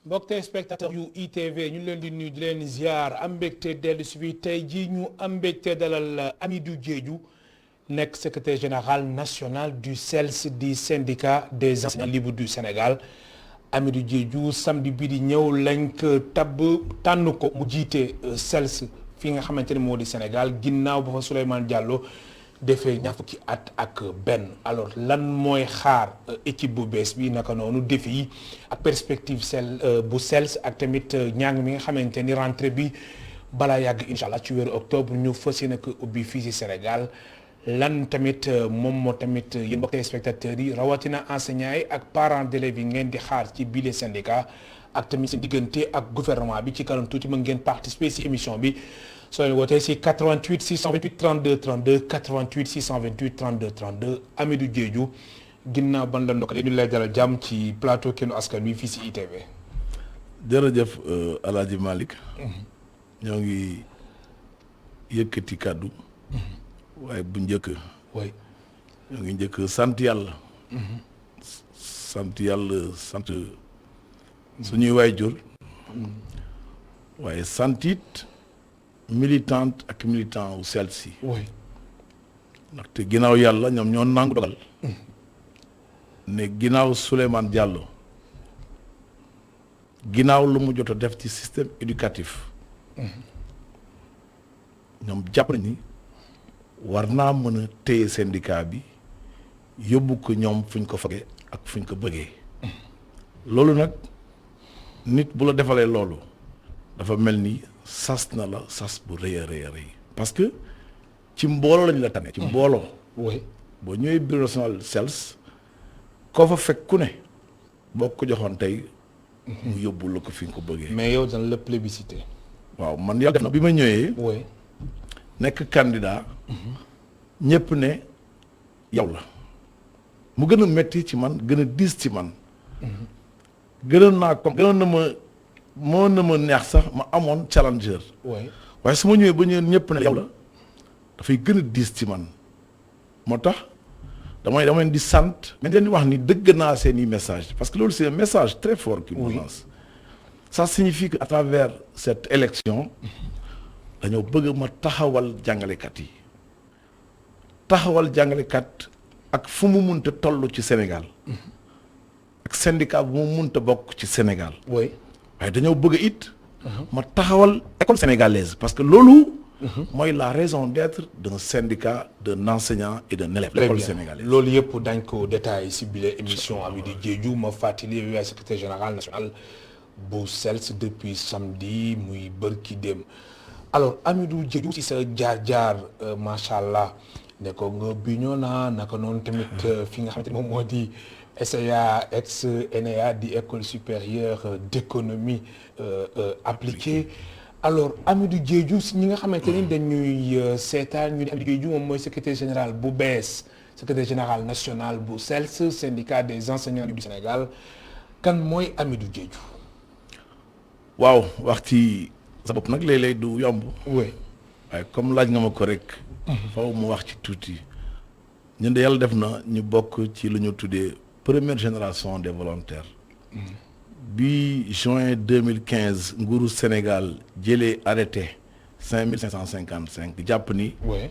mbokk téléspectateur yu ITV ñu leen di nuyu di leen ziar am mbégte dellu si bi tey jii ñu am mbégte dalal Hamidou Diédhiou nekk secrétaire général national du CELS di syndicat des enseignants libres du Sénégal. Hamidou Diédhiou samedi bi di ñëw lañ ko tànn ko mu jiite CELS fi nga xamante ne moo di Sénégal ginnaaw ba fa Souleymane Diallo defee ñaar fukki at ak benn. alors lan mooy xaar équipe bu bees bi naka noonu défi yi ak perspective bu CELS ak tamit ñàng mi nga xamante ni rentrée bi balaa yàgg incha allah ci weeru octobre ñu fas yéene ko ubbi fii ci Sénégal lan tamit moom moo tamit yéen mbokk téléspectateurs yi rawatina enseignants yi ak parents d'élèves yi ngeen di xaar ci bile syndicat ak tamit seen diggante ak gouvernement bi ci kanam tuuti mën ngeen participer ci émission bi. soo leen wootee si 88 628 32 32 88 628 32 32 Hamidou Diédhiou ginnaaw ban la ndokkale ñu lay dalal jàmm ci plateau Kennu Askan Wi fii si ITV. jërëjëf El Hadj Malick. ñoo ngi yëkkati kàddu. waaye bu njëkk. oui ñoo ngi njëkk sant yàlla. sant yàlla sant suñuy waajur. waaye sant it militante ak militant wu CELS yi. oui. ndaxte ginnaaw yàlla ñoom ñoo nangu dogal. ne ginnaaw Souleymane Diallo. ginnaaw lu mu jot a def ci système éducatif. ñoom jàpp nañ ni war naa mën a téye syndicat bi yóbbu ko ñoom fuñ ko fage ak fuñ ko bëggee. loolu nag nit bu la defalee loolu dafa mel ni sas na la sas bu rëy a rëy a rëy parce que ci mbooloo lañ la tane. ci mbooloo. oui. boo ñëwee bureau national CELS koo fa fekk ku ne boo ko joxoon tey mu yóbbu la ko fi nga ko bëggee. mais yow dana la plébiscité. waaw man yàlla def na bi ma ñëwee. oui. nekk candidat. ñëpp ne yow la. mu gën a metti ci man gën a diis ci man. gënoon na ma neex sax ma amoon challenger. oui. waaye su ma ñëwee ba ñëpp ne yow la dafay gën a diis ci man moo tax damay di sant. mais leen di wax ni dëgg naa seeni message parce que loolu c'est un message très fort qu'il nous lance. Ça signifie que à travers cette élection dañoo bëgg ma taxawal jàngalekat yi taxawal jàngalekat ak fu mu munta toll ci Sénégal ak syndicat bu mu munta bokk ci Sénégal. oui. waaye dañoo bëgg it. ma taxawal école sénégalaise parce que loolu. mooy la raison d'être d'un syndicat d'un enseignant et d'un élève. l'école sénégalaise. loolu yëpp dañ ko détaillé si bile émission Hamidou Diédhiou ma fàttali yow yaay secrétaire général national bu CELS depuis samedi muy bërki dem alors Hamidou Diédhiou si sa jaar-jaar macha allah ne ko nga Bignona naka noonu tamit fi nga xamante ne moom moo di SEA ex ENEA di école supérieure d'économie appliquée. alors Hamidou Diédhiou si ñi nga xamante ni dañuy seetaan ñu di Hamidou Diédhiou moom mooy secrétaire général bu bees secrétaire général national bu CELS syndicat des enseignants du Sénégal kan mooy Hamidou Diédhiou. waaw wax ci sa bopp nag léeg-léeg du yomb. oui. waaye comme laaj nga ma ko rek. faw mu wax ci tuuti. ñun de yàlla def na ñu bokk ci lu ñu tuddee première génération des volontaires. bi juin 2015 nguuru Sénégal jëlee arrêté 5555 jàpp ni. oui.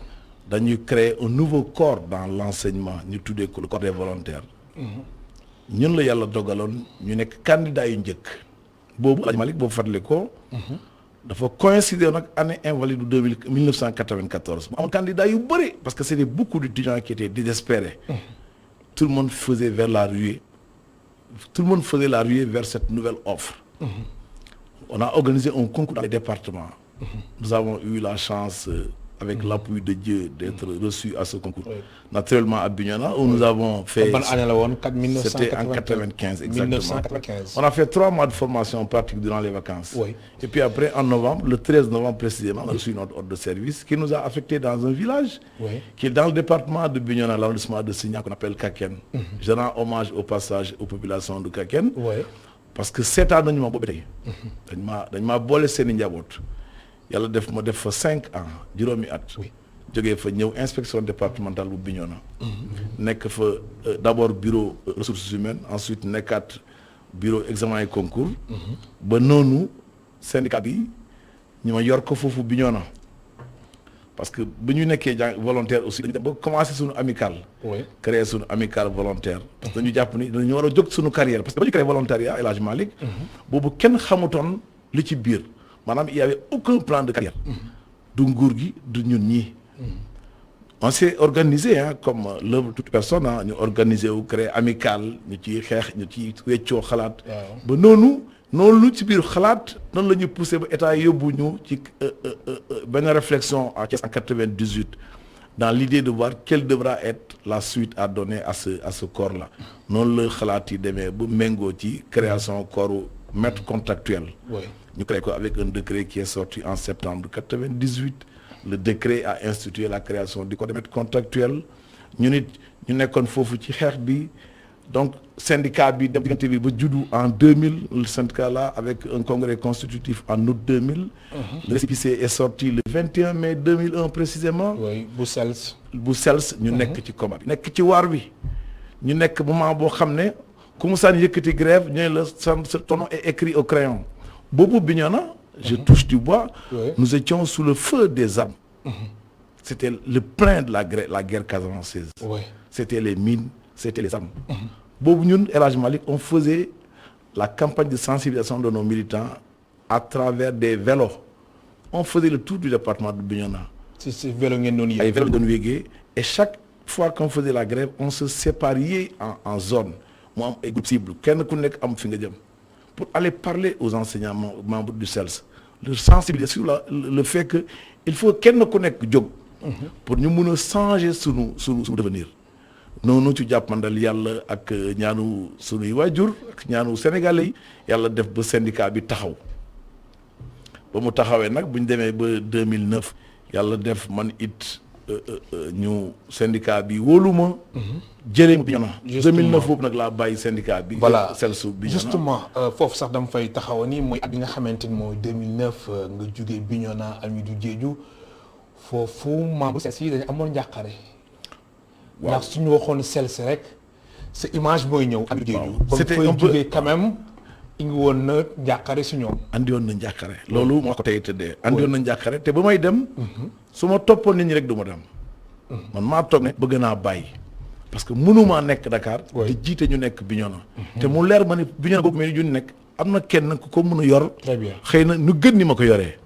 dañuy créer un nouveau corps dans l'enseignement ñu tuddee ko le corps des volontaires. ñun la yàlla dogaloon ñu nekk candidat yu njëkk. boobu Alaaji Malick boobu fàttali ko. dafa coïncider nag année invalide du 1994 mu amoon candidat yu bëri parce que c'était beaucoup d'étudiants qui étaient désespérés. tout le monde faisait la ruée vers cette nouvelle offre. On a organisé un concours dans les départements. Nous avons eu la chance avec l'appui de Dieu d'être reçus à ce concours. Naturellement à Bignona où nous avons fait. Bonne année la woon c'était en 95 exactement. 1995. On a fait 3 mois de formation pratique durant les vacances. Oui. Et puis après en novembre, le 13 novembre précisément, on a reçu notre ordre de service qui nous a affectés dans un village. Oui. Qui est dans le département de Bignona, l'arrondissement de Signac qu'on appelle Kaken. Je rends hommage au passage aux populations de Kaken. oui. parce que seetaan nañu ma boobu tey. dañ maa boole seen i njaboot. yàlla def ma def fa 5 ans juróomi at. jógee fa ñëw inspection départementale bu Bignona. nekk fa d'abord bureau ressources humaines ensuite nekkaat bureau examen et concours. ba noonu syndicat bi ñu ma yor ko foofu Bignona parce que bu ñu nekkee volontaire aussi dañu dem ba commencé suñu amical. créer suñu amical volontaire. parce que dañu jàpp ni dañu war a jóg suñu carrière parce que ba ñu créé volontariat El Hadj Malick. boobu kenn xamutoon li ci biir maanaam il y avait aucun plan de carrière. du nguur gi du ñun ñii. on s'est organisé comme l'œuvre de toute personne ñu organisé wu créé amical ñu ciy xeex ñu ciy weccoo xalaat. ba noonu ci biir xalaat noonu la ñu poussé ba état yóbbu ñu ci benn réflexion en 1998 dans l'idée de voir quelle devra être la suite à donner à ce corps là noonu la xalaat yi demee ba méngoo ci création corps maître contractuel. ñu créé ko avec un décret qui est sorti en septembre 98. Le décret a institué la création du corps de maître contractuel ñu nit ñu nekkoon foofu ci xeex bi donc syndicat bi dem diggante bi ba juddu en 2000 le syndicat là avec un congrès constitutif en août 2000. Le récépissé est sorti le 21 mai 2001 précisément. oui bu SELS. ñu nekk ci combat bi nekk ci waar bi ñu nekk moment boo xam ne ku mu saan yëkkati grève ñu ne la ton nom est écrit au crayon boobu Bignona. Je touche du bois. Nous étions sous le feu des armes. C'était le plein de la guerre casamançaise. C'était les mines, c'était les armes. Boobu ñun El Hadj Malick on faisait la campagne de sensibilisation de nos militants à travers des vélos. On faisait le tour du département de Bignona. C'est vélo ngeen doon yéeg. ay vélo doon yéegee et chaque fois qu'on faisait la grève on se séparait en zone mu am ay groupes cibles kenn ku nekk am fi nga jëm. Pour aller parler aux enseignants membres du CELS leur sensibiliser sur le fait que il faut kenn ku nekk jóg pour ñu mun a changer sunu devenir noonu ci jàppandal yàlla ak ñaanu sunuy waajur ak ñaanu sénégalais yi yàlla def ba syndicat bi taxaw ba mu taxawee nag bu ñu demee ba 2009 yàlla def man it ñu syndicat bi wóoluma jëlee ma Bignona 2009 boobu nag laa bàyyi syndicat bi. voilà CELS Bignona justement foofu sax dama fay taxaw ni mooy at bi nga xamante ni mooy 2009 nga jugee Bignona Amidou Diédhiou foofu membre CELS yi dañu amoon njàqare. waaw ndax suñu waxoon CELS rek sa image mooy ñëw. Amidou Diédhiou c'était un peu jugee quand même indi woon na njàqare si ñoom. andi woon na njàqare loolu moo ko tey tëddee. andi woon na njàqare te ba may dem. su ma toppoon nit ñi rek du ma dem. man maa toog ne bëgg naa bàyyi. parce que mënumaa nekk Dakar. di jiite ñu nekk Bignona. te mu leer ma ni Bignona boobu mel ni ñu nekk am na kenn ku ko mën a yor. très bien xëy na nu gën ni ma ko yoree.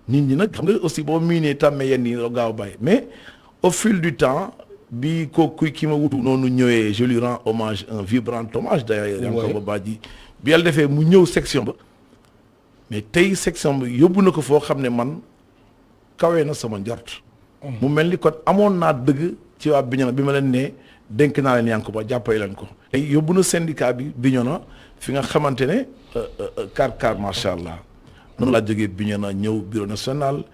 nit ñi nag xam nga aussi boo miinee tàmmee yenn yi doo gaaw bàyyi mais au fil du temps bi kooku ki ma wutu noonu ñëwee je lui rends hommage un vibrant hommage d'ailleurs. Yankoba Badji bi yàlla defee mu ñëw section ba. mais tey section bi yóbbu na ko foo xam ne man kawee na sama njort. mu mel ni kon amoon naa dëgg ci waa Bignona bi ma leen ne dénk naa leen Yankoba jàppale leen ko. tey yóbbu na syndicat bi Bignona fi nga xamante ne car macha allah noonu laa jógee Bignona ñëw bureau national.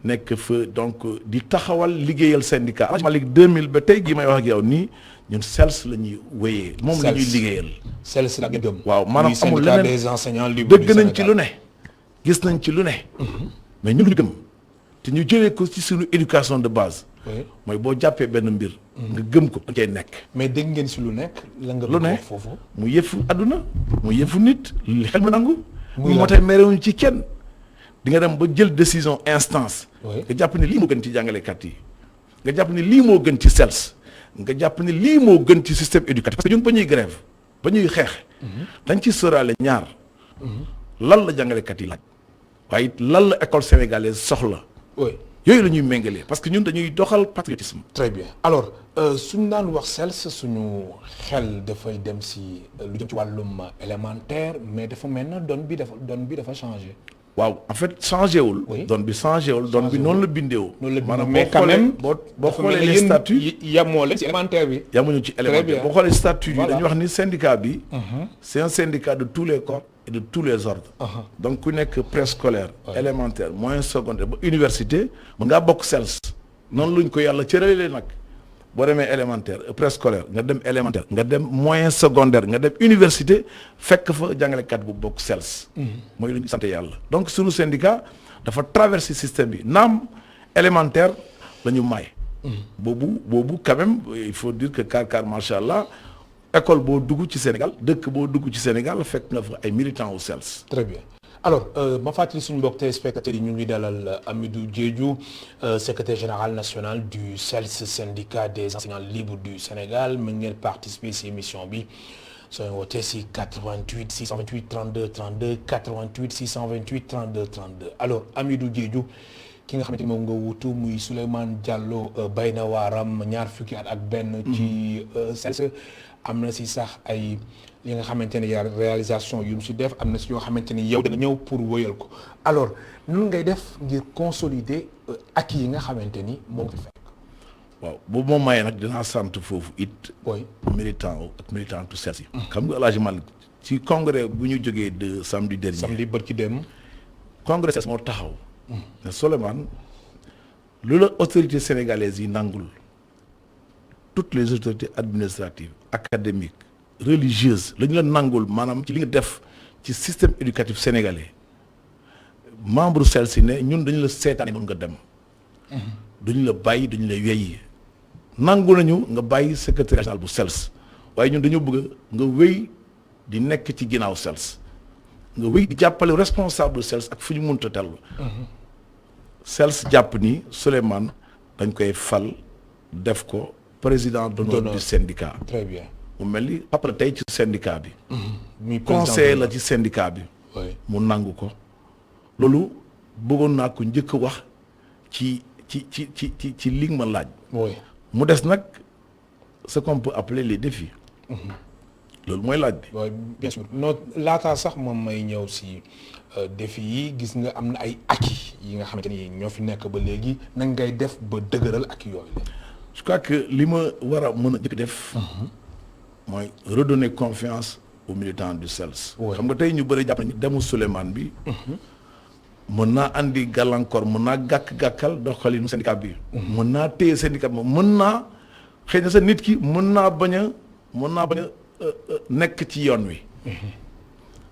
nekk fa donc di taxawal liggéeyal syndicat. El Hadj Malick 2000 ba tey jii may wax ak yow nii ñun CELS la ñuy wéyee. moom la ñuy liggéeyal. CELS la gëm. waaw maanaam amul leneen des enseignants libres dëgg nañ ci lu ne. gis nañ ci lu ne. mais ñun ñu gëm te ñu jëlee ko ci suñu éducation de base. mooy boo jàppee benn mbir. nga gëm ko da cay nekk. mais dégg ngeen si lu nekk. la nga lu ne wax foofu. mu yëfu àdduna mu yëfu nit xel ma nangu. muy moo tax merewuñ ci kenn. di nga dem ba jël décision instance. nga jàpp ni lii moo gën ci jàngalekat yi. nga jàpp ni lii moo gën ci CELS. nga jàpp ni lii moo gën ci système éducatif. parce que ñun ba ñuy grève ba ñuy xeex. dañ ci sóoraale ñaar. lan la jàngalekat yi laaj. waaye it lan la école sénégalaise soxla. yooyu la ñuy méngalee parce que ñun dañuy doxal patriotisme. très bien alors suñu daan wax CELS suñu xel dafay dem si lu jëm ci wàllum élémentaire mais dafa mel na donne bi dafa changé. waaw en fait changé wul. donne bi changé wul donne bi noonu la bindeewoo. maanaam mais quand même boo xoolee les statuts yamoo leen ci élémentaire bi. yamuñu ci élémentaire boo xoolee statut yi dañuy wax ni syndicat bi. c'est un syndicat de tous les corps et de tous les ordres. donc ku nekk préscolaire. élémentaire moyen secondaire ba université mën ngaa bokk CELS. noonu luñ ko yàlla cëralee nag boo demee élémentaire préscolaire nga dem élémentaire nga dem moyen secondaire nga dem université fekk fa jàngalekat bu bokk CELS. mooy lu ñu sant yàlla donc suñu syndicat dafa traverser système bi naam élémentaire la ñu may. boobu quand même il faut dire que car macha allah école boo dugg ci Sénégal dëkk boo dugg ci Sénégal fekk nga fa ay militants au CELS. très bien alors ma fàttali suñu mbokk téléspectateurs yi ñu ngi dalal Hamidou Diédhiou secrétaire général national du CELS syndicat des enseignants libres du Sénégal mu ngeen participer ci émission bi soo wootee ci 88 628 32 32 88 628 32 32 alors Hamidou Diédhiou ki nga xamante ni moom nga wutu muy Souleymane Diallo bay na waaram ñaar fukki at ak benn ci CELS am na ci sax ay li nga xamante ne yaa réalisation yu mu ci def am na ci yoo xamante ni yow da nga ñëw pour wëyal ko alors nun ngay def ngir consolider ak yi nga xamante ni moo ngi fekk. waaw boobu moom maye nag dinaa sant foofu it. oui militant ak militantu CELS yi. xam nga El Hadj Malick ci congrès bu ñu jógee de samedi dernier. samedi bët ci dem. congrès CELS moo taxaw. ne Souleymane lu la autorités sénégalaises yi nangul toutes les autorités administratives académiques religieuses la ñu la nangul maanaam ci li nga def ci système éducatif sénégalais membre CELS yi ne ñun dañu la seetaane noonu nga dem. duñu la bàyyi duñu la wéy nangu nañu nga bàyyi secrétaire général bu CELS waaye ñun dañoo bëgg nga wéy di nekk ci ginnaaw CELS nga wéy di jàppale responsable CELS ak fu ñu mënta tellu CELS jàpp ni Souleymane dañ koy fal def ko président d'honneur du syndicat. très bien mu mel ni après tey ci syndicat bi. muy conseiller la ci syndicat bi. mu nangu ko. loolu bëggoon naa ko njëkk a wax ci li nga ma laaj. mu des nag ce qu'on peut appeler les défis. loolu mooy laaj bi. oui bien sûr non laataa sax moom may ñëw si défi yi gis nga am na ay acquis yi nga xamante ni ñoo fi nekk ba léegi nan ngay def ba dëgëral ak yooyu la. je crois que li ma war a mën a jëkk def. mooy redonner confiance aux militants du CELS. xam nga tey ñu bëri jàpp nañu demu Souleymane bi. mën naa andi gàllankoor mën naa gàkkal doxalinu syndicat bi. mën naa téye syndicat bi mën naa xëy na sa nit ki mën naa bañ a nekk ci yoon wi.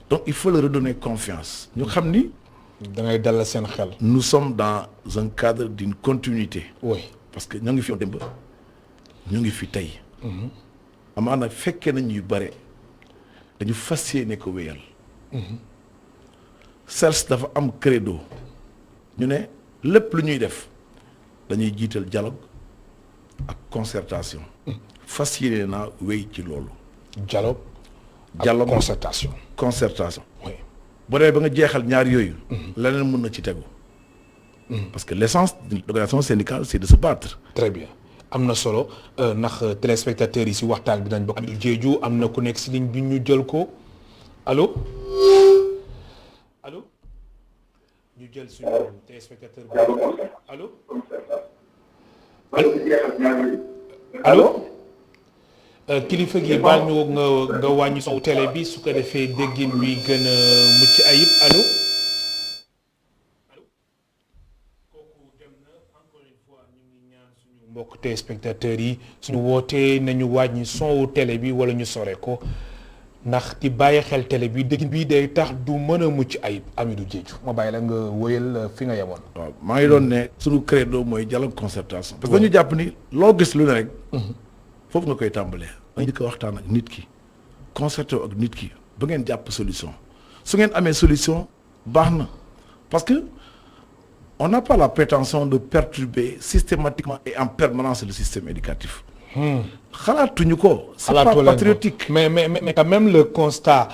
donc il faut leur redonner confiance. ñu xam ni. da ngay dalal seen xel. nous sommes dans un cadre d'une continuité. oui parce que ñoo ngi fi démb ñu ngi fi tey. amaana fekkee nañ yu bare dañu fas yéene ko wéyal. CELS dafa am credo ñu ne lépp lu ñuy def dañuy jiital dialogue ak concertation. fas yéene naa wéy ci loolu. dialogue concertation. oui boo demee ba nga jeexal ñaar yooyu. leneen mën na ci tegu. parce que l'essence de l'organisation syndicale c'est de se battre. très bien am na solo ndax téléspectateurs yi si waxtaan bi dañ bokk. Hamidou Diédhiou am na ku nekk si ligne bi ñu jël ko allo ñu jël suñu téléspectateur bi allo allo kilifa gi baal ñu nga wàññi son télé bi su ko defee déggin bi gën a mucc ayib allo kooku dem na encore une fois ñu ngi ñaan suñu mbokk téléspectateurs yi suñu wootee nañu wàññi son télé bi wala ñu sore ko ndax di bàyyi xel télé bi déggin bi day tax du mën a mucc ayib Hamidou Diédhiou ma bàyyi la nga wëyal fi nga yemoon. waaw maa ngi doon ne suñu credo mooy dialogue concertation. parce que dañu jàpp ni loo gis lu ne rek. foofu nga koy tàmbalee. dañu njëkk a waxtaan ak nit ki concerté ak nit ki ba ngeen jàpp solution su ngeen amee solution baax na parce que on n'a pas la prétention de perturber systématiquement et en permanence le système éducatif. xalaatuñu ko. c'est pas patriotique. mais quand même le constat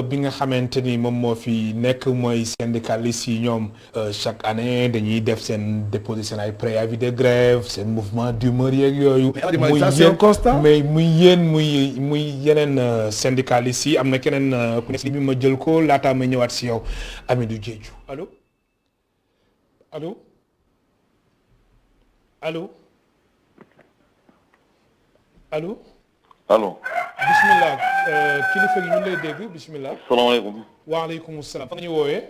bi nga xamante ni moom moo fi nekk mooy syndicalistes yi ñoom chaque année dañuy def seen déposer seen ay préavis de grève seen mouvement d'humeur yeeg yooyu. mais muy yéen muy yeneen syndicalistes yi am na keneen ku nekk si bi ma jël ko laataa may ñëwaat si yow Hamidou Diédhiou allo allo allo. allo. bisimilah kilifa gi ñu lay dégg bisimilah. salaamaaleykum. waaleykum salaam. fa nga ñu woowee.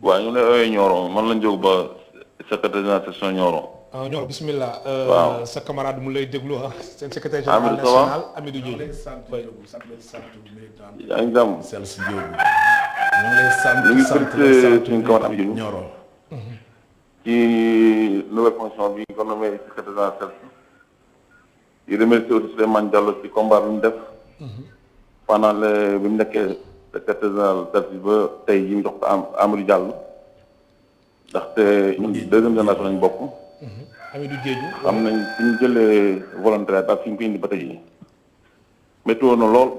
waaw ñu lay woowee Nioro man la Ndiogou Ba secrétaire général section Nioro. ah Nioro bisimilah. waaw sa camarade mu lay déglu ah. seen secrétaire général national Hamidou Diédhiou. yaa ngi jàmm. CELS Diédhiou. ñu ngi lay sant suñu camarade Hamidou Nioro. ci nouvelle fonction bi ñu ko nommé secrétaire général CELS. di remercier aussi Souleymane Diallo ci combat bi mu def. pendant bi mu nekkee secrétaire général CELS ba tey yi mu jox ko Amadou Diallo ndaxte ñun deuxième génération lañ bokk. Amidou Diédhiou. xam nañ fi ñu jëlee volontaire ak fi ñu ko indi ba tey jii métti woon na lool.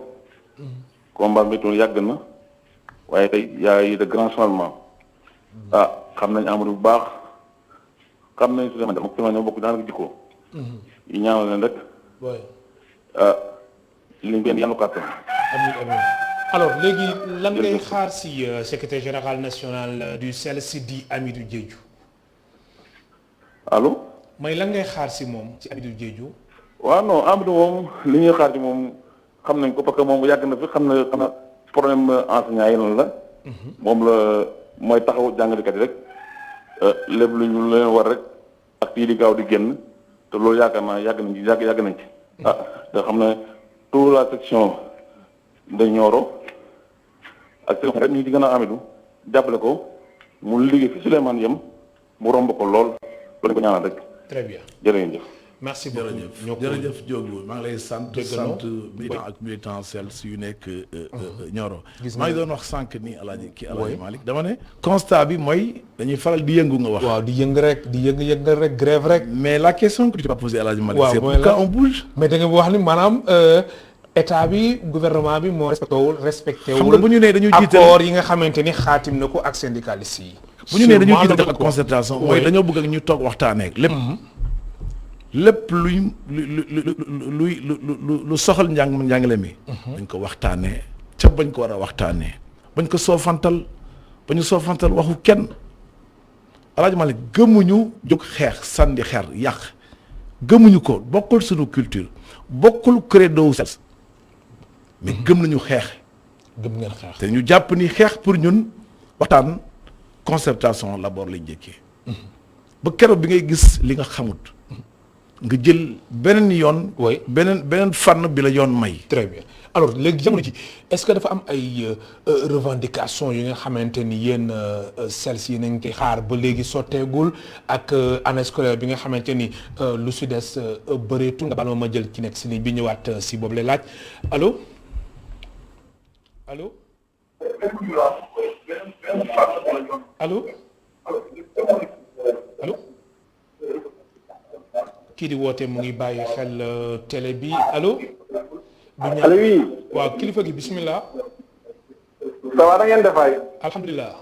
combat métti woon yàgg na waaye tey y a eu de grands changements. xam nañ Amadou bu baax xam nañ Souleymane Diallo moom ñoo bokk daanaka jikko. yi ñaanal leen rek. liñ benn yàlla kàttan. amiin alors léegi lan ngay xaar si secrétaire général national du CELS di Amidou Diédhiou. allo. may lan ngay xaar si moom ci Amidou Diédhiou. waaw non Amadou moom li ñuy xaar ci moom xam nañ ko parce que moom yàgg na fi xam na problème enseignant yi lan la. moom la mooy taxaw jàngalekat yi rek lépp lu ñu leen war rek ak fii di gaaw di génn te loolu yaakaar naa yàgg nañ ci yàgg nañ ci. te xam na toute la section de Nioro ak section rek ñu ngi ci gën a Amidou jàppale ko mu liggéey fi Souleymane yem mu romb ko lool loolu ko ñaanal rek. très bien jërëjëf. merci beaucoup jërëjëf Diogou maa ngi lay sant militant ak militant CELS yu nekk Nioro maa ngi doon wax sànq ni Alaaji Malick dama ne constat bi mooy dañuy faral di yëngu nga wax waaw di yëng rek grève rek mais la question que tu t'as posée Alaaji Malick c'est pourquoi on bouge mais da nga wax ni maanaam état bi gouvernement bi moo respecté wul xam nga bu ñu nee dañu jiital accord yi nga xamante ni xaatim na ko ak syndicalistes yi bu ñu nee dañu jiital ak concertation mooy dañoo bëgg ak ñu toog waxtaanee lépp lu soxal njàngale mi. dañ ko waxtaanee ca bañ ko war a waxtaanee. bañ ko soofantal ba ñu soofantal waxu kenn Alaaji Malick gëmuñu jóg xeex sànni xeer yàq gëmuñu ko bokkul suñu culture bokkul credo CELS mais gëm nañu xeex. gëm ngeen xeex te ñu jàpp ni xeex pour ñun waxtaan concertation d'abord lañ njëkkee. ba keroog bi ngay gis li nga xamut. nga jël beneen yoon. oui beneen fànn bi la yoon may. très bien alors léegi jamono ji est-ce que dafa am ay revendications yi nga xamante ni yéen CELS yi nañ koy xaar ba léegi sotteegul ak année scolaire bi nga xamante ni lu si des bëreetul nga baal ma jël ki nekk si ligne bi ñëwaat si boobu lay laaj allo allo allo allo. kii di woote mu ngi bàyyi xel télé bi allo. allo oui. waaw kilifa gi bismillah. ça va da ngeen def ay. alhamdulilah.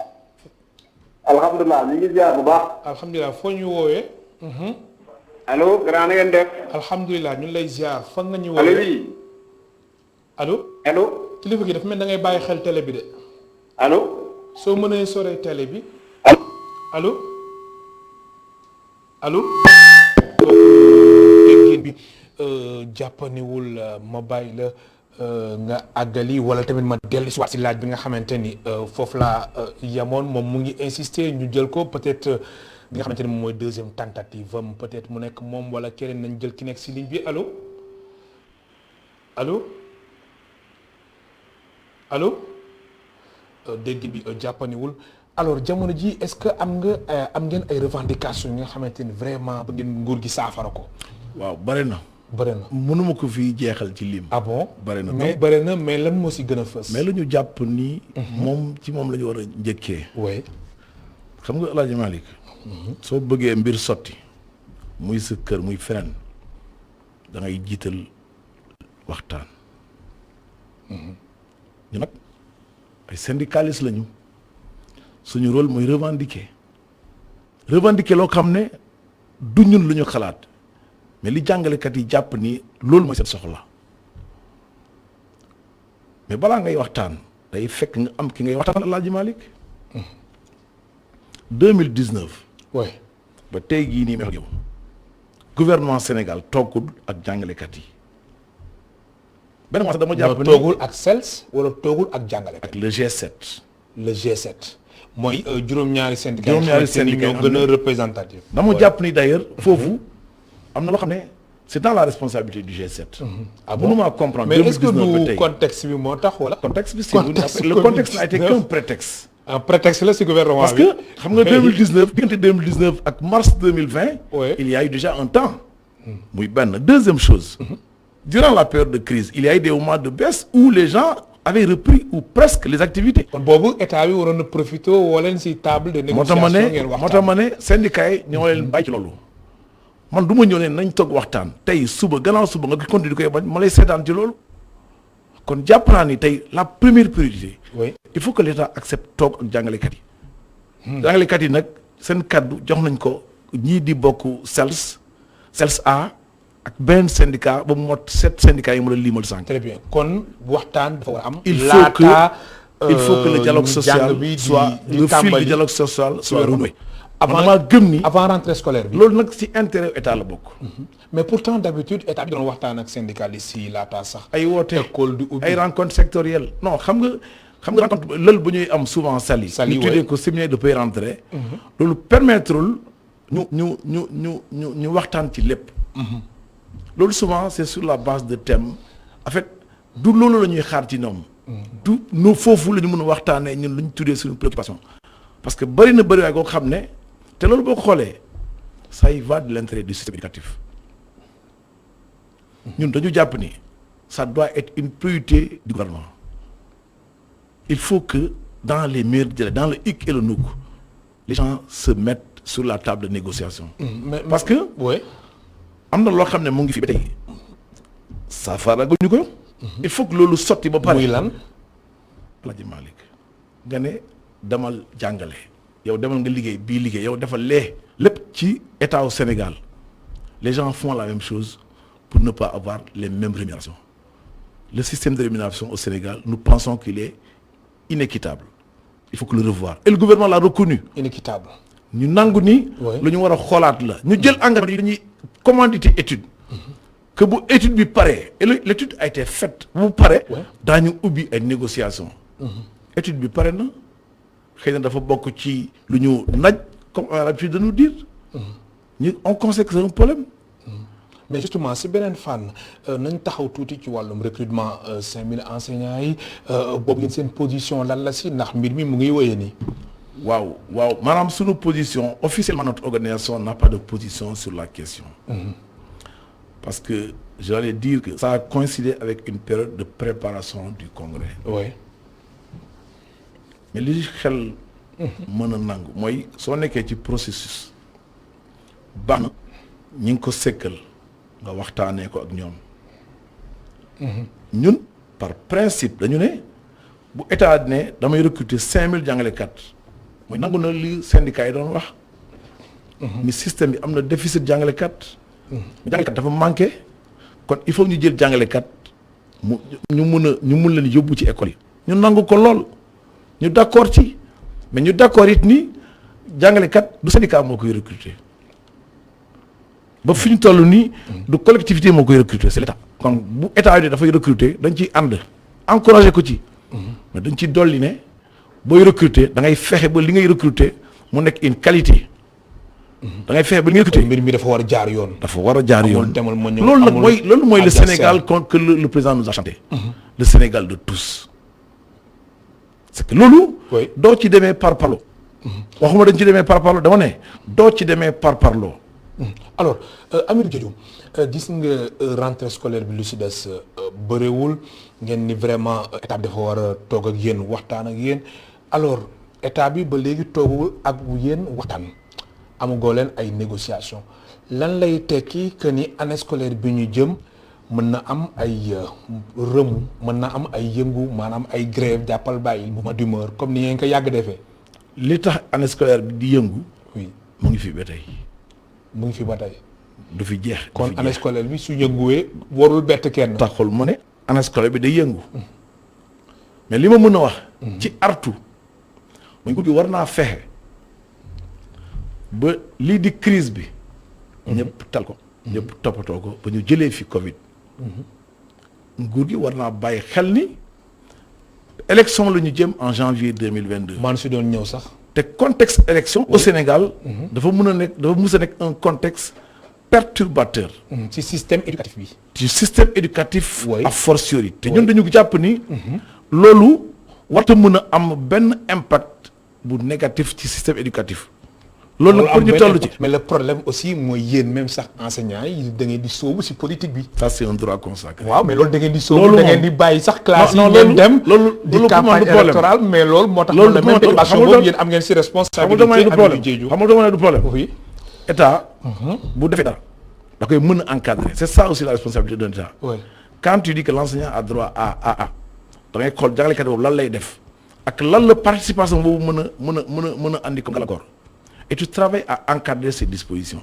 alhamdulilah ñu ngi ziar bu baax. alhamdulilah foo ñu woowee. allo grand na ngeen def. alhamdulilah ñu lay ziar fan nga ñu allo woowee. oui. allo. allo. kilifa gi dafa mel da ngay bàyyi xel télé bi de. allo. soo mënee soree télé bi. allo. allo. déggéen bi jàppaniwul ma bàyyi la nga àggali wala tamit ma dellu si waat si laaj bi nga xamante ni foofu laa yamoon moom mu ngi insister ñu jël ko peut-être bi nga xamante ni moom mooy deuxième tentative am peut-être mu nekk moom wala keneen nañ jël ki nekk si ligne bi allo allo allo dégg bi jàppaniwul alors jamono ji est-ce que am ngeen ay revendications yi nga xamante ni vraiment ba ngeen nguur gi saafara ko. waaw bëri na. bëri na mënuma ko fi jeexal ci lim. ah bon bëri na mais bëri na mais lan moo si gën a fës. mais lu ñu jàpp ni. moom ci moom la ñu war a njëkkee. oui. xam nga El Hadj Malick. soo bëggee mbir sotti muy sa kër muy feneen da ngay jiital waxtaan. ñu nag ay syndicalistes lañu. suñu rôle mooy revendiquer loo xam ne du ñun lu ñu xalaat mais li jàngalekat yi jàpp ni loolu mooy seen soxla mais balaa ngay waxtaan day fekk nga am ki ngay waxtaan El Hadj Malick 2019. oui. ba tey jii nii may wax yow gouvernement Sénégal toogul ak jàngalekat yi benn mois sax dama jàpp ni toogul ak CELS wala toogul ak jàngalekat. ak le G7. le G7. mooy juróom-ñaari syndicat juróom-ñaari ñoo gën a représentatif. dama jàpp ni d'ailleurs foofu am na loo xam ne c'est dans la responsabilité du G7. ah bon mënuma comprendre. mais est-ce que du contexte bi moo tax wala. contexte bi le contexte n'a été qu'un prétexte. un prétexte la ci gouvernement bi. parce que xam nga 2019 diggante 2019 ak mars 2020. oui il y a eu déjà un temps. muy benn deuxième chose. durant la période de crise il y a eu des moments de baisse où les gens avaient repris ou presque les activités. kon boobu état bi waroon na profité woo leen si table de négociation ngeen waxtaan moo tax ma ne syndicats yi ñoo leen bàyyi ci loolu man du ma ñëw ne nañ toog waxtaan tey suba gannaaw suba nga continuer di koy bañ ma lay seetaan ci loolu kon jàpp naa ni tey la première priorité. oui il faut que l'État accepte toog ak jàngalekat yi. jàngalekat yi nag seen kaddu jox nañ ko ñii di bokk CELS A ak benn syndicat ba mu mot 7 syndicats yi mu la limal sànq. très bien kon waxtaan dafa war a am. il faut que le dialogue social soit le fil du dialogue social soit renoué. avant gëm ni avant rentrée scolaire bi. loolu nag ci intérêt état la bokk. mais pourtant d'habitude état bi doon waxtaan ak syndicalistes yi laataa sax. ay woote école du ubbi ay rencontres sectorielles non xam nga rencontre lël bu ñuy am souvent Saly ñu tuddee ko séminaire de pré-rentrée. loolu permettrul ñu waxtaan ci lépp. loolu souvent c'est sur la base de thèmes en fait du loolu la ñuy xaar ci ñoom. du nu foofu la ñu mën a waxtaanee ñun lu ñu tuddee suñu préoccupation parce que bëri waaye koo xam ne te loolu boo ko xoolee ça y va de l'intérêt du système éducatif ñun dañu jàpp ni ça doit être une priorité du gouvernement il faut que dans les meilleurs délais dans le hic et le nouk les gens se mettent sur la table de négociation. parce que am na loo xam ne mu ngi fi ba tey saafara gu ñu ko. il faut que loolu sotti ba pare. muy lan. Alaaji Malick nga ne demal jàngale yow demal nga liggéey bii liggéey yow defal lee lépp ci état au Sénégal les gens font la même chose pour ne pas avoir les mêmes rémunérations le système de rémunération au Sénégal nous pensons qu'il est inéquitable il faut que le revoir et le gouvernement l'a reconnu. inéquitable. ñu nangu ni. lu ñu war a xoolaat la ñu jël engagement yi dañuy commandité étude. que bu étude bi paree et l'étude a été faite bu pare daañu ubbi ay négociations. étude bi pare na xëy na dafa bokk ci lu ñu naj comme on a l'habitude de nous dire. on constate que c'est un problème. mais justement si beneen fànn nañ taxaw tuuti ci wàllum recrutement 5000 enseignants yi boobu ngeen seen position lan la si ndax mbir mi mu ngi wéyee nii. waaw maanaam suñu position officiellement notre organisation n'a pas de position sur la question. Parce que j'allais dire que ça a coïncidé avec une période de préparation du congrès. Oui. mais li xel mën a nangu mooy soo nekkee ci processus baax na ñi ngi ko sekkal nga waxtaanee ko ak ñoom. ñun par principe dañu ne bu état ne damay recruter 5000 jàngalekat mooy nangu na li syndicat yi doon wax. ni système bi am na déficit jàngalekat. jàngalekat dafa manqué kon il faut ñu jël jàngalekat ñu mun leen yóbbu ci école yi. ñu nangu ko lool ñu d'accord ci mais ñu d'accord it ni jàngalekat du syndicat moo koy recruter ba fi ñu toll nii. du collectivité moo koy recruter c'est l'état. kon bu état yi dafay recruter dañ ciy ànd encourager ko ci. mais dañ ci dolli ne booy recruter da ngay fexe ba li ngay recruter mu nekk une qualité. da ngay fexe ba li ngay recruter mbir mi dafa war a jaar yoon. dafa war a jaar yoon loolu loolu nag mooy le Sénégal que le président nous a chanté. le Sénégal de tous. c'est que loolu. doo ci demee par parlo. waxuma dañ ci demee par parlo dama ne doo ci demee par parlo. alors Hamidou Diédhiou gis nga rentrée scolaire bi lu si des bëriwul ngeen ni vraiment état bi dafa war a toog ak yéen waxtaan ak yéen alors état bi ba léegi toogul ak yéen waxtaan amugoo leen ay négociations lan lay tekki que ni année scolaire bi ñu jëm mën na am ay remous mën na am ay yëngu maanaam ay grève jàppal bàyyi mouvement d'humeur comme ni ngeen ko yàgg defee. li tax année scolaire bi di yëngu. oui mu ngi fi ba tey. mu ngi fi ba tey. du fi jeex. kon année scolaire bi su yënguwee warul bett kenn. taxul mu ne année scolaire bi day yëngu. mais li ma mën a wax. ci artu. mooy nguur gi war naa fexe ba lii di crise bi. ñëpp tal ko. ñëpp toppatoo ko ba ñu jëlee fi Covid. nguur gi war naa bàyyi xel ni élection la ñu jëm en janvier 2022. man si doon ñëw sax. te contexte élection au Sénégal. dafa mën a nekk dafa mus a nekk un contexte perturbateur. ci système éducatif bi. ci système éducatif. oui a fortiori te ñun dañu jàpp ni. loolu warta mën a am benn impact bu négatif ci système éducatif. loolu nag pour ñu toll ci. mais le problème aussi mooy yéen même sax enseignants yi da ngeen di sóobu si politique bi. ça c'est un droit consacré. waaw mais loolu da ngeen di sóobu da ngeen di bàyyi sax classe yi ngeen dem di campagne électorale mais loolu moo tax loolu même déclaration boobu yéen am ngeen si responsabilité Hamidou Diédhiou. xam nga dama ne du problème. oui état bu defee dara da koy mën a encadrer c'est ça aussi la responsabilité d'un état. oui quand tu dis que l'enseignant a droit à da ngay xool jàngalekat boobu lan lay def ak lan la participation boobu mën a andi comme gàllankoor et tu travailles à encadrer ces dispositions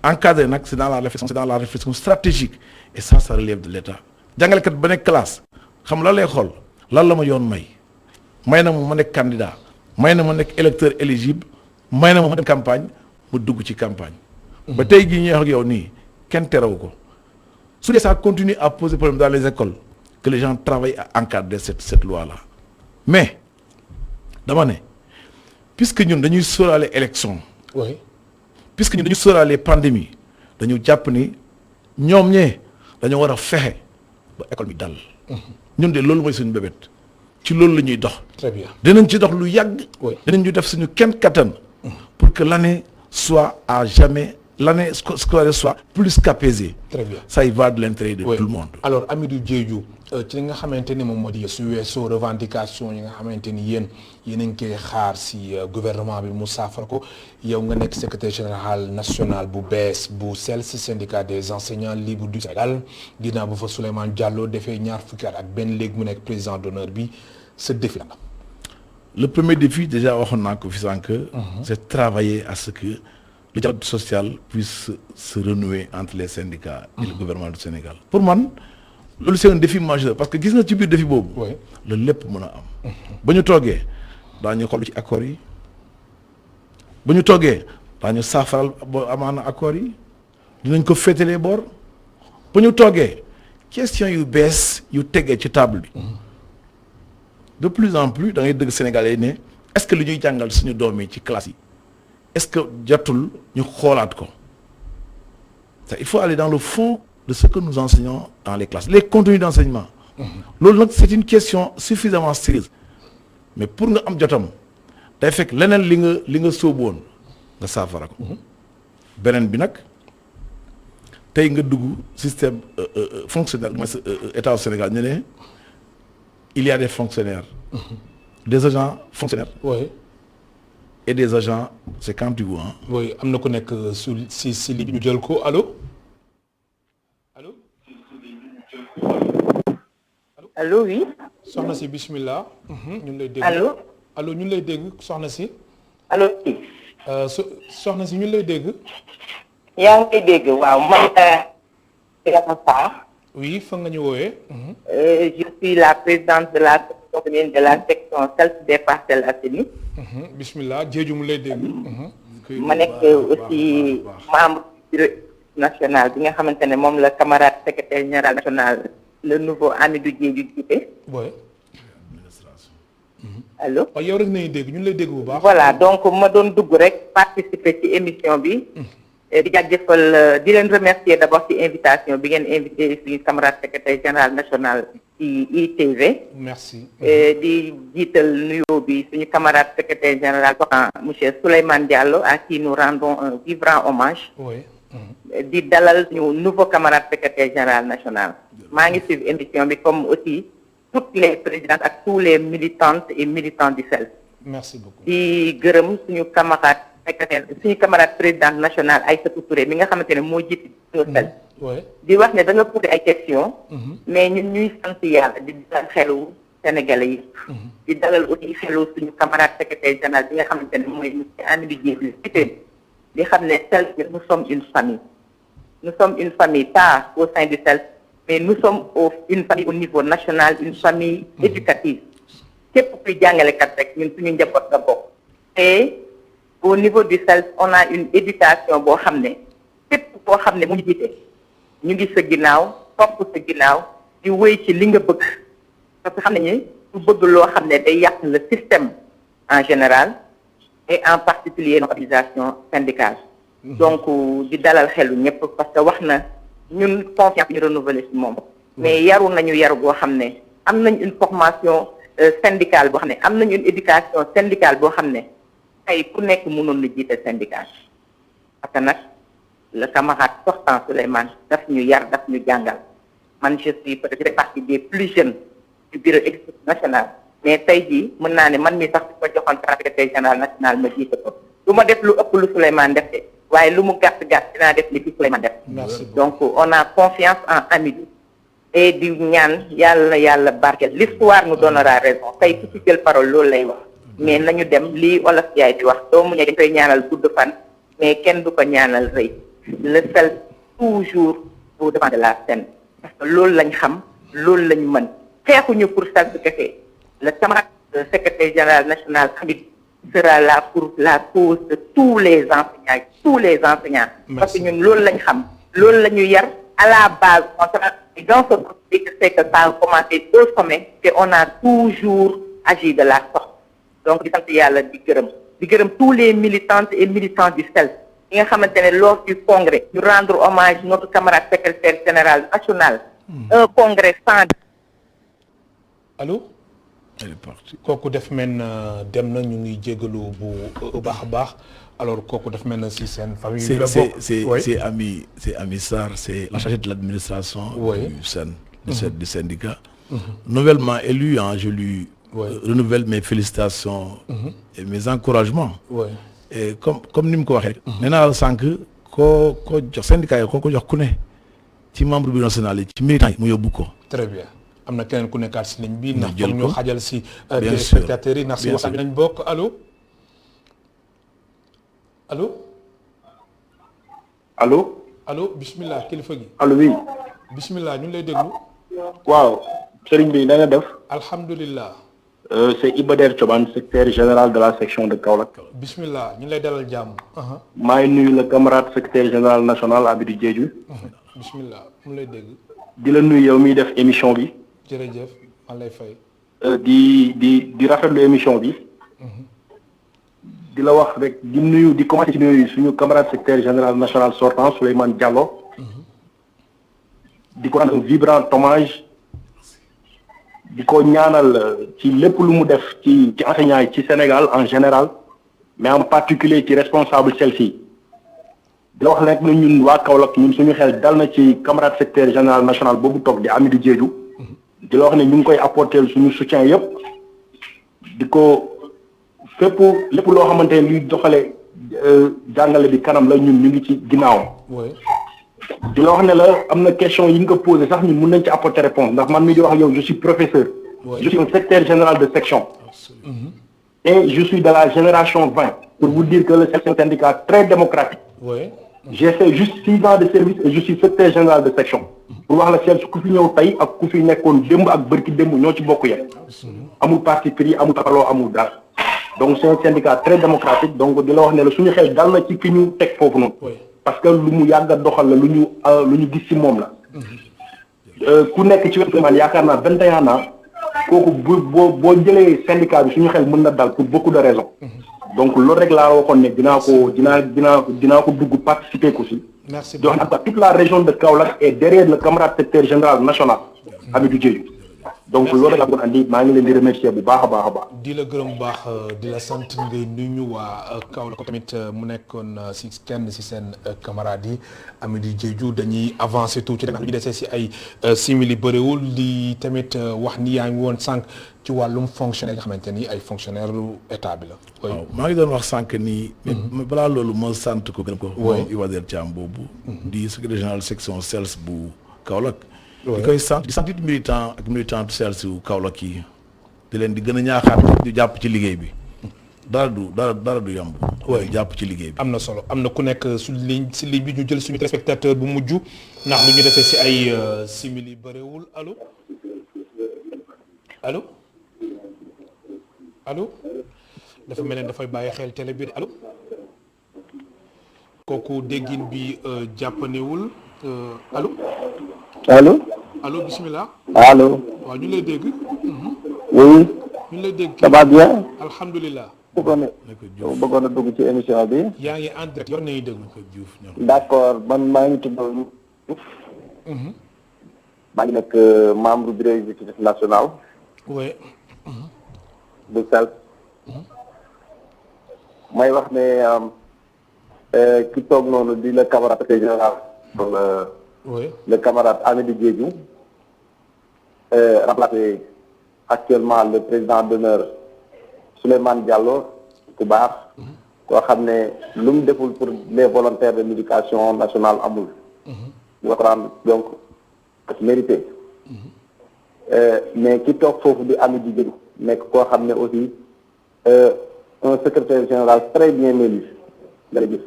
encadrer nag c'est dans la réflexion stratégique et ça relève de l'état jàngalekat ba nekk classe xam lan lay xool lan la ma yoon may na ma nekk candidat may na ma nekk électeur éligible may na ma dem campagne mu dugg ci campagne. ba tey jii ñuy wax ak yow nii kenn terewu ko su dee ça continue à poser problème dans les écoles que les gens travaillent à encadrer cette loi là mais dama ne puisque ñun dañuy sóoraale élection. oui puisque ñun dañuy sóoraale pandémie dañu jàpp ni ñoom ñee dañoo war a fexe ba école bi dal. ñun de loolu mooy suñu bébét ci loolu la ñuy dox. très bien dinañ ci dox lu yàgg. oui dinañ ñu def suñu kenn kattan. pour que l'année soit à jamais l'année scolaire soit plus qu'apaisée. très bien ça y va de l'intérêt de tout le monde. alors Hamidou Diédhiou ci li nga xamante ni moom moo di su weesoo revendication yi nga xamante ni yéen a ngi koy xaar si gouvernement bi mu saafara ko yow nga nekk secrétaire général national bu bees bu CELS syndicat des enseignants libres du Sénégal ginnaaw bu fa Souleymane Diallo defee ñaar fukki at ak benn léegi mu nekk président d'honneur bi ce défi la. Le premier défi déjà waxoon naa ko fi sànq. c'est travailler à ce que le dialogue social puisse se renouer entre les syndicats et le gouvernement du Sénégal. Pour man loolu c'est un défi majeur parce que gis nga ci biir défi boobu. la lépp mën a am. ba ñu toogee daañu xool ci accords yi ba ñu toogee daañu saafaral ba amaana accords yi dinañ ko féetalee boor ba ñu toogee question yu bees yu tegee ci table bi. de plus en plus da ngay dëgg Sénégalais yi ne est-ce que li ñuy jàngal suñu doom yi ci classe yi est-ce que jotul ñu xoolaat ko il faut aller dans le fond de ce que nous enseignons dans les classes les contenus d'enseignement. loolu nag c'est une question suffisamment sérieuse mais pour nga am jotam day fekk leneen li nga sóobu woon nga saafara ko. beneen bi nag tey nga dugg système fonctionnel état au Sénégal ñu ne. Il y a des fonctionnaires, des agents fonctionnaires. Oui. Et des agents, c'est quand tu vois. Oui, am na ku nekk si li ñu jël ko allo. allo. allo oui. soxna si bismillah. ñu ngi lay dégg. allo. allo ñu ngi lay dégg soxna si. allo. soxna si ñu ngi lay dégg. yaa ngi lay dégg waaw man. oui fa nga ñu woowee. Je suis la présidente de la section féminine de la section CELS des Parcelles Assainies. bismillah Diédhiou mu lay dégg. ma nekk aussi membre du bureau national bi nga xamante ne moom la camarade secrétaire général national le nouveau Hamidou Diédhiou jiite. oui. allo. waaw yow rek nañu dégg ñu lay dégg bu baax. voilà donc ma doon dugg rek participer ci émission bi. di jaajëfal di leen remercier d'abord ci invitation bi ngeen invité suñu camarade secrétaire général national ci ITV. merci. di jiital nuyoo bi suñu camarade secrétaire général monsieur Souleymane Diallo à qui nous rendons un vibrant hommage. oui. di dalal suñu nouveau camarade secrétaire général national. maa ngi suivre émission bi comme aussi toutes les présidentes ak tous les militantes et militants du CELS. merci beaucoup. di gërëm suñu camarade secrétaire suñu camarade présidente nationale Aïssatou Touré mi nga xamante ne moo jiite suñu CELS. di wax ne da nga posé ay questions. mais ñun ñuy sant yàlla di dalal xelu Sénégalais yi. di dalal aussi xelu suñu camarade secrétaire général bi nga xamante ne mooy monsieur Hamidou Diédhiou di xam ne CELS nous sommes une famille. nous sommes une famille pas au sein du CELS mais nous sommes une famille au niveau national une famille éducative. képp kuy jàngalekat rek ñun suñu njaboot nga bokk. et au niveau du CELS on a une éducation boo xam ne képp koo xam ne mu jiite ñu ngi sa ginnaaw topp sa ginnaaw di wéy ci li nga bëgg parce que xam nañu ñu bëgg loo xam ne day yàq le système en général et en particulier notre organisation syndicale. donc di dalal xelu ñëpp parce que wax na ñun confiance ñu renouveler ci moom. mais yaru nañu yaru boo xam ne am nañ une formation syndicale boo xam ne am nañu une éducation syndicale boo xam ne tey ku nekk mënoon na jiite syndicat parce que nag le camarade sortant Souleymane daf ñu yar daf ñu jàngal man je suis peut-être partie des plus jeunes du bureau exécutif national mais tey jii mën naa ne man mi sax ko joxoon secrétaire général national ma jiite ko du ma def lu ëpp lu Souleymane def de waaye lu mu gàtt-gàtt dinaa def li fi Souleymane def donc on a confiance en Hamidou et di ñaan yàlla barkeel l'histoire nous donnera raison tey ku ci jël parole loolu lay wax mais nañu dem lii Olof Njaay di wax doomu ñe dañ koy ñaanal gudd fan mais kenn du ko ñaanal rëy le sel toujours au devant de la scène parce que loolu lañ xam loolu lañ mën xeexuñu pour sel su kese le camarade secrétaire général national Hamidou sera là pour la cause de tous les enseignants parce que ñun loolu lañ xam loolu la ñu yar à la base dans ce contexte c'est que ça a commencé au sommet et on a toujours agi de la sorte donc di sant yàlla di gërëm tous les militantes et militants du SELS yi nga xamante ne lors du congrès ñu rendre hommage notre camarade secrétaire général national un congrès sans allô elle est partie kooku def mel na dem na ñu ngi jégalu bu baax a baax alors kooku def mel na si seen famille c'est Ami Sarr c'est la chargée de l'administration du syndicat nouvellement élu je lui renouvelle mes félicitations et mes encouragements et comme ni mu ko waxee nee naa la sànq koo jox syndicat yi ko jox ku ne ci membre bureau national yi ci militant yi mu yóbbu ko très bien am na keneen ku nekkaat si ligne bi ndax comme ñu xajal si téléspectateurs yi ndax si waxtaan bi nañ bokk allo bismillah kilifa gi allo oui bismillah ñu ngi lay déglu waaw sëriñ bi na nga def alhamdulillah c'est Iba Der Thioban secrétaire général de la section de Kaolack bismillah ñu ngi lay dalal jàmm maa ngi nuyu le camarade secrétaire général national Hamidou Diédhiou bismillah mu lay dégg di la nuyu yow miy def émission bi jërëjëf man lay fay di rafetlu émission bi di la wax rek di nuyu di commencer ci nuyu suñu camarade secrétaire général national sortant Souleymane Diallo di ko rendre un vibrant hommage di ko ñaanal ci lépp lu mu def ci enseignants yi ci Sénégal en général mais en particulier ci responsable celle-ci di la wax rek na ñun waa Kaolack ñun suñu xel dal na ci camarade secrétaire général national boobu toog di Hamidou Diédhiou di la wax ne ñu ngi koy apporter suñu soutien yëpp di ko fépp lépp loo xamante ne luy doxale jàngale bi kanam la ñun ñu ngi ci ginnaawam di la wax ne la am na question yi nga ko posé sax ñun mun nañ ci apporter réponse ndax man mi di wax yow je suis professeur je suis un secrétaire général de section et je suis de la génération 20 pour vous dire que le c'est un syndicat très démocratique j'ai fait juste 6 ans de service et je suis secrétaire général de section pour wax la seen su ku fi ñëw tey ak ku fi nekkoon démb ak bërki démb ñoo ci bokk yéen amul parti pris amul parloo amul dara donc c'est un syndicat très démocratique donc di la wax ne la suñu xel dal na ci fi ñu teg foofu noonu parce que lu mu yàgg a doxal la lu ñu gis ci moom la ku nekk ci wetu man yaakaar naa 21 ans kooku boo jëlee syndicat bi suñu xel mën na dal pour beaucoup de raisons donc loolu rek laa waxoon ne dinaa ko dugg participer ko si di wax ne toute la région de Kaolack est derrière le camarade secrétaire général national Hamidou Diédhiou donc loolu rek laa bëggoon andi maa ngi leen di remercier bu baax a baax di la gërëm bu baax di la sant ngay nuyu waa Kaolack ko tamit mu nekkoon si kenn si seen camarades yi Hamidou Diédhiou dañuy avancer tuuti rek ñu desee si ay simili bëriwul di tamit wax ni yaa ngi woon sànq ci wàllum fonctionnaire nga xamante ni ay fonctionnaire état bi la. waaw maa ngi doon wax sànq nii. mais balaa loolu ma sant ko gërëm ko. moom Iba Der Thiam boobu. di secrétaire général section SELS bu Kaolack. di koy sant di sant it militant ak militante SELS bu Kaolack yi di leen di gën a ñaaxaat di jàpp ci liggéey bi dara du yomb. jàpp ci liggéey bi. am na solo am na ku nekk si ligne bi ñu jël suñu téléspectateur bu mujj ndax lu ñu defee si ay simili bëriwul allo dafa mel ne dafay bàyyi xel télé bi allo kooku déggin bi jàppanewul allo bismillah allo waaw ñu lay dégg. oui. ñu lay dégg. ça va bien. alhamdulilah. bëggoon a dugg ci émission bi. yaa ngi en direct yor nañu déglu ko Diouf. d'accord man maa ngi tudd Diouf. maa ngi nekk membre bureau exécutif national. oui. de SELS. may wax ne ki toog noonu di le camarade général le camarade Amidou Diédhiou remplacé actuellement le président d'honneur Souleymane Diallo ku baax koo xam ne lu mu deful pour les volontaires de l'éducation nationale amul ñu ko rendre donc mérité mais ki toog foofu di Amidou Diédhiou nekk koo xam ne aussi un secrétaire général très bien élu nga gis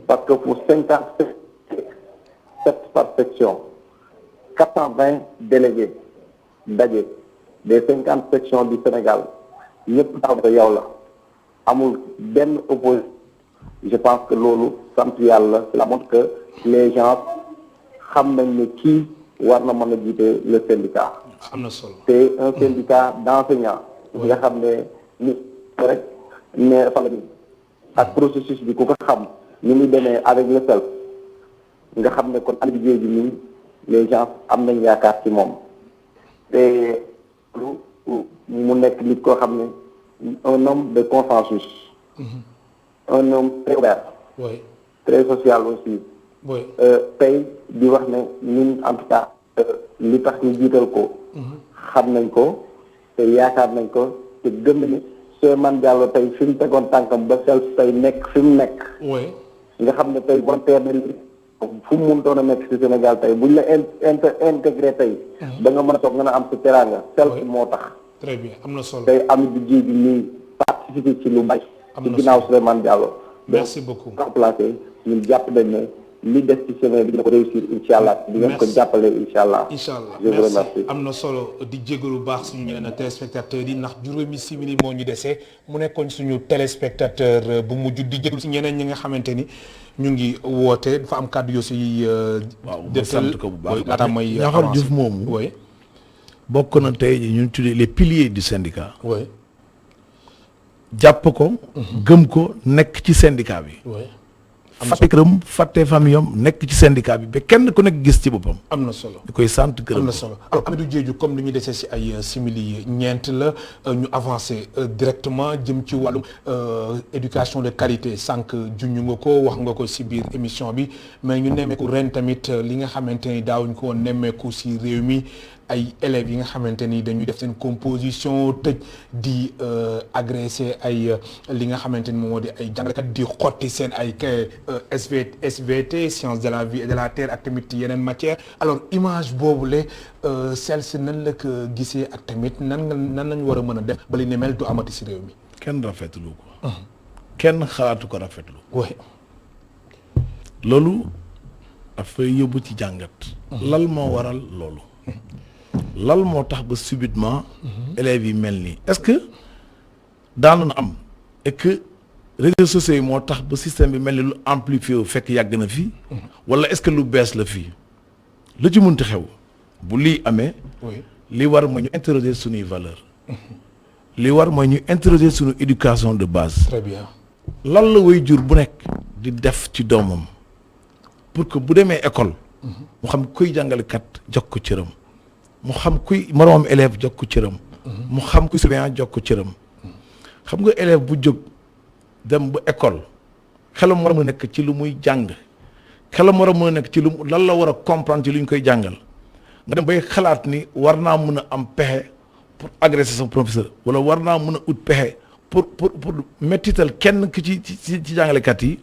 parce que pour 57 par section 420 délégués daje des 50 sections du Sénégal ñëpp taxaw ko yow la amul benn opposition. Je pense que loolu sant yàlla cela montre que les gens xam nañ ne kii war na mën a jiite le syndicat. am na solo c'est un syndicat d'enseignants. nga xam ne ni rek ne fa la ni ak processus bi ku ko xam ni muy demee avec le self nga xam ne kon Amidou Diédhiou nii les gens am nañ yaakaar ci moom te mu nekk nit koo xam ne un homme de consensus. Un homme très ouvert. Oui. Très social aussi. Oui. tey di wax ne ñun en tout cas li tax ñu jiital ko. xam nañ ko te yaakaar nañ ko te gëm ni Souleymane Diallo tey fi mu tegoon tànkam ba sel tey nekk fi mu nekk. Oui. nga xam ne tey volontaire na fu mu mënutoon a nekk ci Sénégal tey buñ la intégré tey. da nga mën a toog nga am ci teraanga. sel moo tax. très bien am na solo tey Amidou Diédhiou nii participer ci lu bay. ci ginnaaw Souleymane Diallo. merci beaucoup remplacé ñun jàpp nañ ne li des ci semaine bi dina ko réussir incha allah. di ngeen ko jàppale incha allah. incha allah je vous remercie. am na solo di jégalu baax suñu ñeneen téléspectateurs yi ndax juróomi simili moo ñu desee mu nekkoon suñu téléspectateur bu mujj di jégalu si ñeneen ñi nga xamante ni ñu ngi woote dafa am kàddu yoo si. waaw ma sant ko bu baax laata may Niakhar Diouf moomu. oui. bokk na tey ñu tuddee les piliers du syndicat. oui. jàpp ko. gëm ko nekk ci syndicat bi. oui. fàtte këram fàtte famille am nekk ci syndicat bi ba kenn ku nekk gis ci boppam. am na solo di koy sant gërëm am na solo alors Amidou Diédhiou comme li ñu desee si ay simili ñeent la ñu avancé directement jëm ci wàllum éducation de qualité sànq junñu nga ko wax nga ko si biir émission bi mais ñu nemmeeku ren tamit li nga xamante ni daawuñ ko woon nemmeeku si réew mi ay élèves yi nga xamante ni dañuy def seen composition tëj di agressé ay li nga xamante ni moom moo di ay jàngalekat di xotti seen ay SVT sciences de la vie et de la terre ak tamit yeneen matière alors image boobule celle-ci nan la ko gisee ak tamit nan lañ war a mën a def ba li ne mel du amati si réew mi. kenn rafetlu ko. kenn xalaatu ko rafetlu. oui. loolu dafay yóbbu ci jàngat. lal moo waral loolu. lal moo tax ba subitement. élèves yi mel nii est-ce que daanu na am et que réseaux sociaux yi moo tax ba système bi mel ni lu amplifié wu fekk yàgg na fii. wala est-ce que lu bees la fii. lu ci munti xew bu lii amee. li war mooy ñu interroger suñuy valeur li war mooy ñu interroger suñu éducation de base. très bien. lan la way jur bu nekk di def ci doomam pour que bu demee école. mu xam kuy jàngalekat jox ko cëram. mu xam kuy moroomam élève jox ko cëram. mu xam kuy surveillant jox ko cëram. xam nga élève bu jóg dem ba école xelam war a mën a nekk ci lu muy jàng xelam war a mën a nekk ci lu lan la war a comprendre ci lu ñu koy jàngal nga dem bay xalaat ni war naa mën a am pexe pour agresser son professeur wala war naa mën a ut pexe pour mettital kenn ki ci jàngalekat yi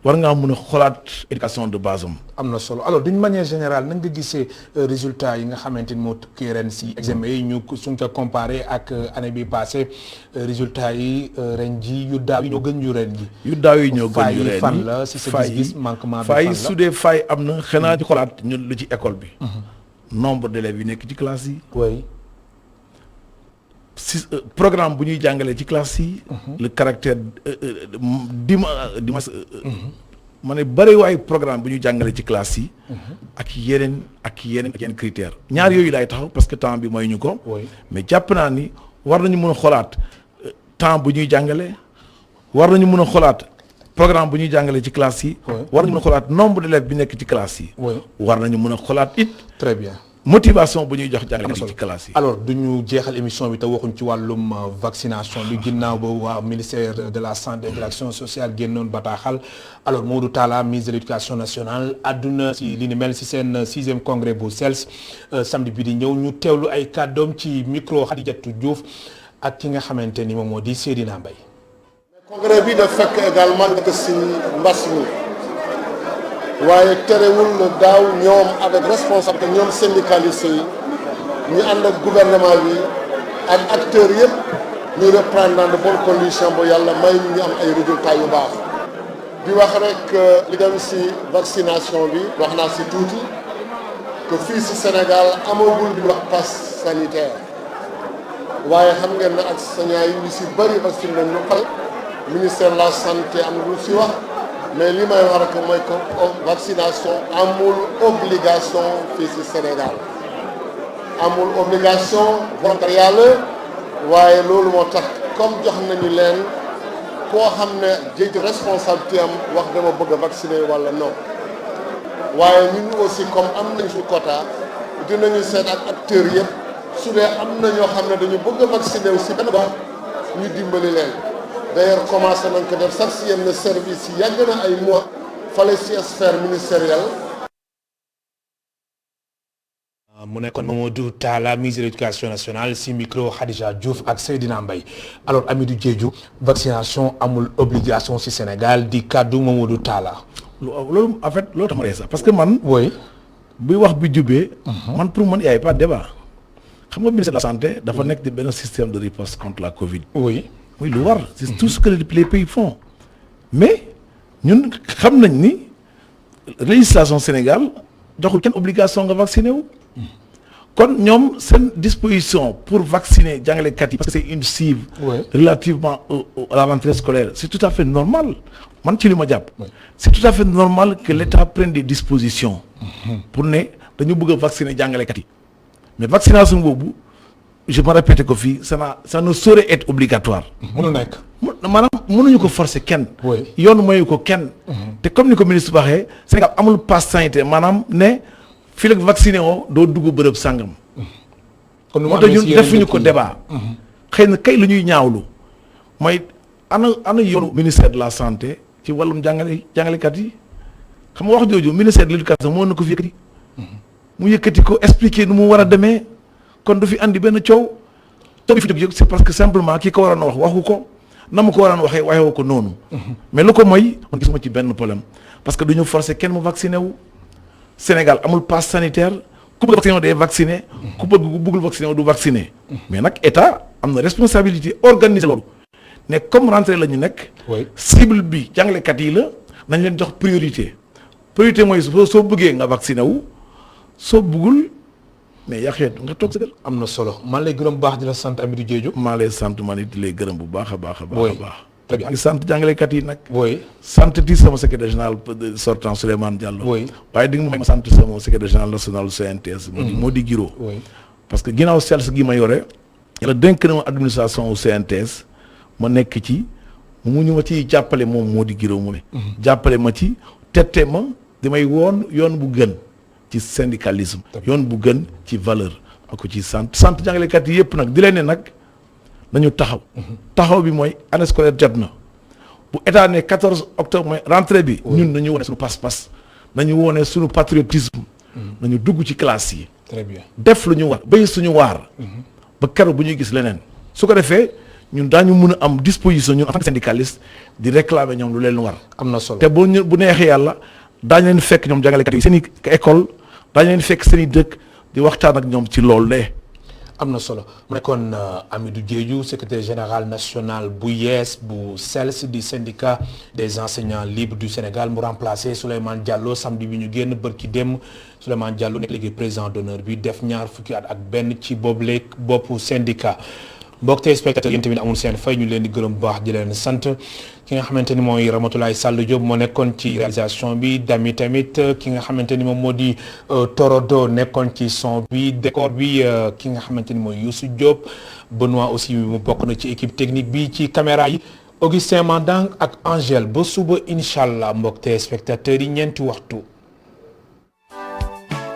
war ngaa mën a xoolaat éducation de base am na solo alors d'une manière générale nan nga gisee résultats yi nga xamante ni moo tukkee ren si examen yi ñu suñ ko comparé ak année bi passé résultats yi ren ji yu daaw yi ñoo gën yu ren ji. yu daaw yi ñoo gën yu ren yi fan la si sa gis-gis manquement bi fan la faay su dee faay am na xanaa ci xoolaat ñun lu ci école bi. nombre d'élèves yi nekk ci classe yi. oui. si programme bu ñuy jàngalee ci classe yi. le caractère dimanche. ma ne bëri waayu programme bu ñuy jàngalee ci classe yi. ak yeneen critères. ñaar yooyu laay taxaw parce que temps bi mooy ñu ko. mais jàpp naa ni war nañu mën a xoolaat temps bu ñuy jàngalee. war nañu mën a xoolaat programme bu ñuy jàngalee ci classe yi. war nañu mën a xoolaat nombre d'élèves bi nekk ci classe yi. war nañu mën a xoolaat it. très bien. motivation bu ñuy jox jàngale ci classe yi. alors duñu jeexal émission bi te waxuñ ci wàllum vaccination bi ginnaaw ba waa ministère de la santé et de l'action sociale génnoon bataaxal alors Mamadou Talla ministre de l'éducation nationale àdduna ci li ni mel ci seen 6e congrès bu CELS samedi bi di ñëw ñu teewlu ay kàddoom ci micro Khadijatou Diouf ak ki nga xamante ni moom moo di Seydina Mbaye. congrès bi daf fekk également nekk ci mbas mi waaye terewul daaw ñoom avec responsabilité ñoom syndicalistes yi ñu ànd ak gouvernement bi ak acteurs yëpp ñu reprendre dans de bonnes conditions ba yàlla may ñu am ay résultats yu baax. di wax rek li dem ci vaccination bi wax naa ci tuuti que fii ci Sénégal amagul di wax passe sanitaire waaye xam ngeen ne ak sañaa yi ñu ci bëri vacciné nañ ñu pare ministère de la santé am lu ci wax. mais li may wax rek mooy que vaccination amul obligation fii ci Sénégal amul obligation volontariat la waaye loolu moo tax comme jox nañu leen koo xam ne jël responsabilité am wax dama bëgg a vacciner walla non waaye ñun aussi comme am nañ suñu quota dinañu seet ak acteurs yëpp su dee am na ñoo xam ne dañu bëgg a vacciner aussi benn bopp ñu dimbali leen. d'ailleurs commencé nañ ko def sax si yenn service yi yàgg na ay mois fale si sphère ministérielle. mu nekkoon Mamadou Talla ministre de l'éducation nationale si micro Khadija Diouf ak Seydina Mbaye alors Amidou Diédhiou vaccination amul obligation si Sénégal di kaddu Mamadou Talla. loolu en fait loolu tax ma sax parce que man. oui. buy wax bi jubee. man pour man y a pas de débat. xam nga ministère de la santé dafa nekk di benn système de riposte contre la Covid. oui. oui lu war c'est tout ce que les pays font mais ñun xam nañ ni législation Sénégal joxul kenn obligation nga vacciner wu kon ñoom seen disposition pour vacciner jàngalekat yi parce que c'est une cible relativement à la rentrée scolaire c'est tout à fait normal man ci li ma jàpp c'est tout à fait normal que l'État prenne des dispositions pour ne dañu bëgg a vacciner jàngalekat yi mais vaccination boobu je me répète ko fii ça ne saurait être obligatoire. mënu nekk. maanaam mënuñu ko forcer kenn. yoon mayu ko kenn. te comme ni ko ministre waxee Sénégal amul passe sanitaire maanaam ne fii la vacciné woo doo dugg bërëb sàngam. kon moo tax ñun defuñu ko débat. xëy na kay lu ñuy ñaawlu mooy ana yoonu ministère de la santé ci wàllum jàngalekat yi xam nga wax jooju ministère de l'éducation moo na ko fi yëkkati. mu yëkkati ko expliquer nu mu war a demee. kon du fi andi benn coow bi fi jóg c'est parce que simplement ki ko waroon wax waxu ko na mu ko waroon waxee ko noonu. mais lu ko mooy man gisuma ci benn problème parce que duñu forcer kenn mu vacciné wu. Sénégal amul passe sanitaire ku bëgg vacciné wu day vacciné. ku bëggul vacciné wu du vacciné. mais nag état am na responsabilité organiser loolu. ne comme rentrée la ñu nekk. cible bi jàngalekat yi la nañ leen jox priorité. priorité mooy soo bëggee nga vacciné wu soo bëggul. mais yaa xeet nga toog sa kër. am na solo man lay gërëm bu baax di la sant Amidou Diédhiou. maa lay sant man it di lay gërëm bu baax a baax a baax. oui très bien sant jàngalekat yi nag. oui sant ti sama secrétaire général sortant Souleymane Diallo. oui waaye di nga ma sant sama secrétaire général national CNTS. moo di Giro. oui parce que ginnaaw CELS gi ma yore. yàlla dénk na ma administration au CNTS ma nekk ci mu ñu ma ciy jàppale moom moo di Giro moom. jàppale ma ci tette ma damay woon yoon bu gën. ci syndicalisme yoon bu gën ci valeur ak ci sant jàngalekat yi yëpp nag di leen ne nag nañu taxaw bi mooy année scolaire jot na bu état ne 14 octobre mooy rentrée bi ñun nañu wone suñu pas-pas nañu wone suñu patriotisme nañu dugg ci classe yi très bien def lu ñu war béy suñu waar ba keroog bu ñuy gis leneen su ko defee ñun daañu mën a am disposition ñun en tant que syndicaliste di réclamer ñoom lu leen war am na solo te bu neexee yàlla daañu leen fekk ñoom jàngalekat yi seen i école daañu leen fekk seen i dëkk di waxtaan ak ñoom ci loolu de. am na solo mu nekkoon Amidou Diédhiou secrétaire général national bu yees bu CELS di syndicat des enseignants libres du Sénégal mu remplacé Souleymane Diallo samedi bi ñu génn bërki dem Souleymane Diallo nekk léegi président d'honneur bi def ñaar fukki at ak benn ci boppu syndicat. mbokk téléspectateurs yéen tamit amul seen fay ñu leen di gërëm bu baax di leen sant ki nga xamante ni mooy Ramatoulaye Sall Diop moo nekkoon ci réalisation bi Dami tamit ki nga xamante ni moom moo di Torodo nekkoon ci son bi décor bi ki nga xamante ni mooy Youssou Diop Benoît aussi mu bokk na ci équipe technique bi ci caméra yi Augustin Mandang ak Angèle ba suba incha allah mbokk téléspectateurs yi ñeenti waxtu.